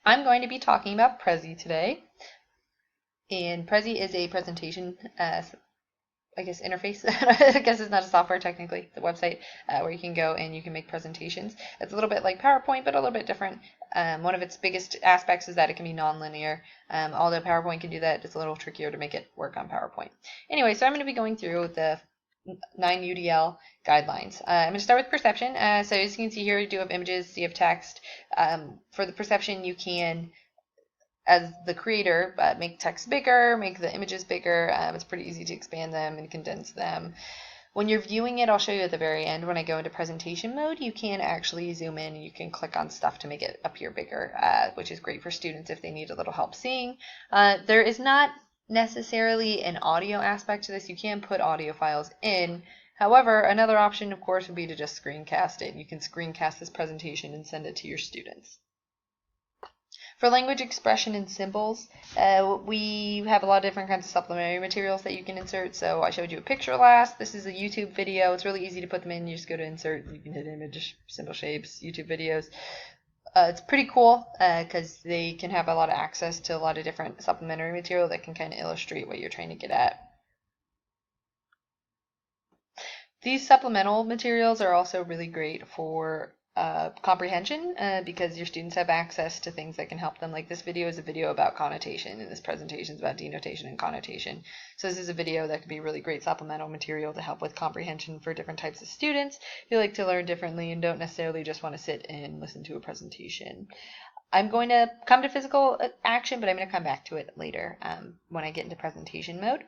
I'm going to be talking about Prezi today, and Prezi is a presentation, interface. I guess it's not a software technically, the website where you can go and you can make presentations. It's a little bit like PowerPoint, but a little bit different. One of its biggest aspects is that it can be non-linear. Although PowerPoint can do that, it's a little trickier to make it work on PowerPoint. Anyway, so I'm going to be going through the 9 UDL guidelines. I'm going to start with perception. So as you can see here, you do have images, you have text. For the perception, you can, as the creator, make text bigger, make the images bigger. It's pretty easy to expand them and condense them. When you're viewing it, I'll show you at the very end, when I go into presentation mode, you can actually zoom in and you can click on stuff to make it appear bigger, which is great for students if they need a little help seeing. There is not necessarily an audio aspect to this. You can put audio files in. However, another option, of course, would be to just screencast it. You can screencast this presentation and send it to your students. For language expression and symbols, we have a lot of different kinds of supplementary materials that you can insert. So I showed you a picture last. This is a YouTube video. It's really easy to put them in. You just go to insert. You can hit image, symbol shapes, YouTube videos. It's pretty cool because they can have a lot of access to a lot of different supplementary material that can kind of illustrate what you're trying to get at. These supplemental materials are also really great for comprehension because your students have access to things that can help them. Like this video is a video about connotation, and this presentation is about denotation and connotation. So this is a video that could be really great supplemental material to help with comprehension for different types of students who like to learn differently and don't necessarily just want to sit and listen to a presentation. I'm going to come to physical action, but I'm going to come back to it later when I get into presentation mode.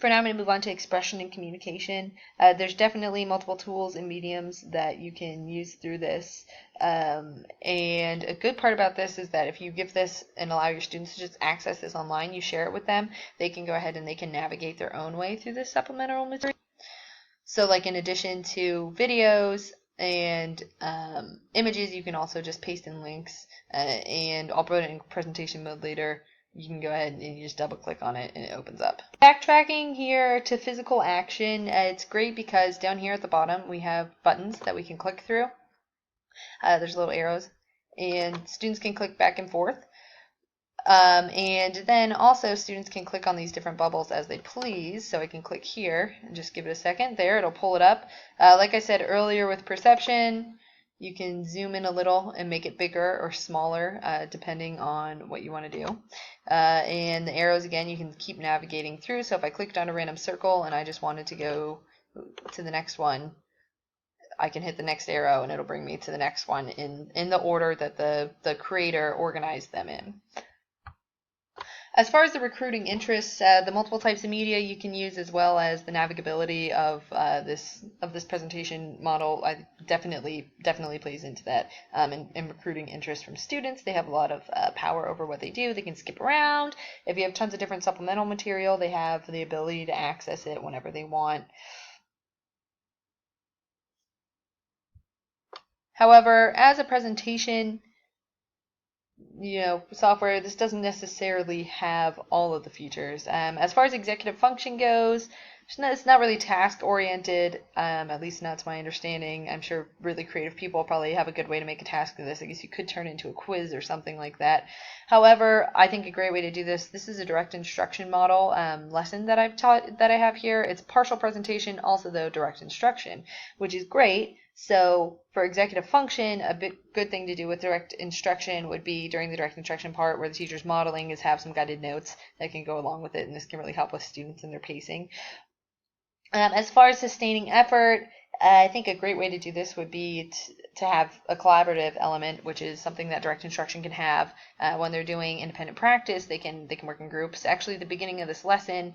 For now, I'm going to move on to expression and communication. There's definitely multiple tools and mediums that you can use through this. And a good part about this is that if you give this and allow your students to just access this online, you share it with them, they can go ahead and they can navigate their own way through this supplemental material. So like in addition to videos and images, you can also just paste in links, and I'll put it in presentation mode later. You can go ahead and you just double click on it and it opens up. Backtracking here to physical action, it's great because down here at the bottom we have buttons that we can click through. There's little arrows and students can click back and forth. And then also students can click on these different bubbles as they please. So I can click here and just give it a second. There, it'll pull it up. Like I said earlier with perception, you can zoom in a little and make it bigger or smaller depending on what you want to do. And the arrows, again, you can keep navigating through. So if I clicked on a random circle and I just wanted to go to the next one, I can hit the next arrow and it'll bring me to the next one in the order that the creator organized them in. As far as the recruiting interests, the multiple types of media you can use, as well as the navigability of this presentation model, I definitely plays into that. In recruiting interest from students, they have a lot of power over what they do. They can skip around. If you have tons of different supplemental material, they have the ability to access it whenever they want. However, as a presentation, software, this doesn't necessarily have all of the features. As far as executive function goes, it's not really task oriented, at least not to my understanding. I'm sure really creative people probably have a good way to make a task of this. I guess you could turn it into a quiz or something like that. However, I think a great way to do this is a direct instruction model lesson that I have here. It's partial presentation, also though direct instruction, which is great. So for executive function, a good thing to do with direct instruction would be during the direct instruction part where the teacher's modeling is have some guided notes that can go along with it, and this can really help with students and their pacing. As far as sustaining effort, I think a great way to do this would be to have a collaborative element, which is something that direct instruction can have. When they're doing independent practice, they can work in groups. Actually, at the beginning of this lesson,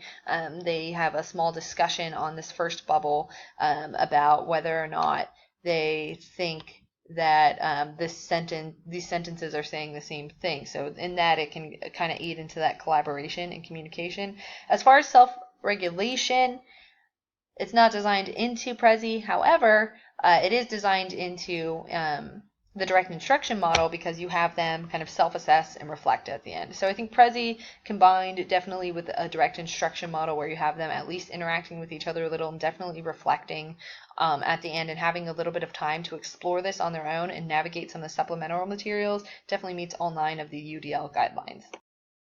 they have a small discussion on this first bubble about whether or not they think that these sentences are saying the same thing. So in that, it can kind of aid into that collaboration and communication. As far as self-regulation, it's not designed into Prezi. However, it is designed into the direct instruction model because you have them kind of self-assess and reflect at the end. So I think Prezi combined definitely with a direct instruction model where you have them at least interacting with each other a little and definitely reflecting at the end and having a little bit of time to explore this on their own and navigate some of the supplemental materials definitely meets all 9 of the UDL guidelines.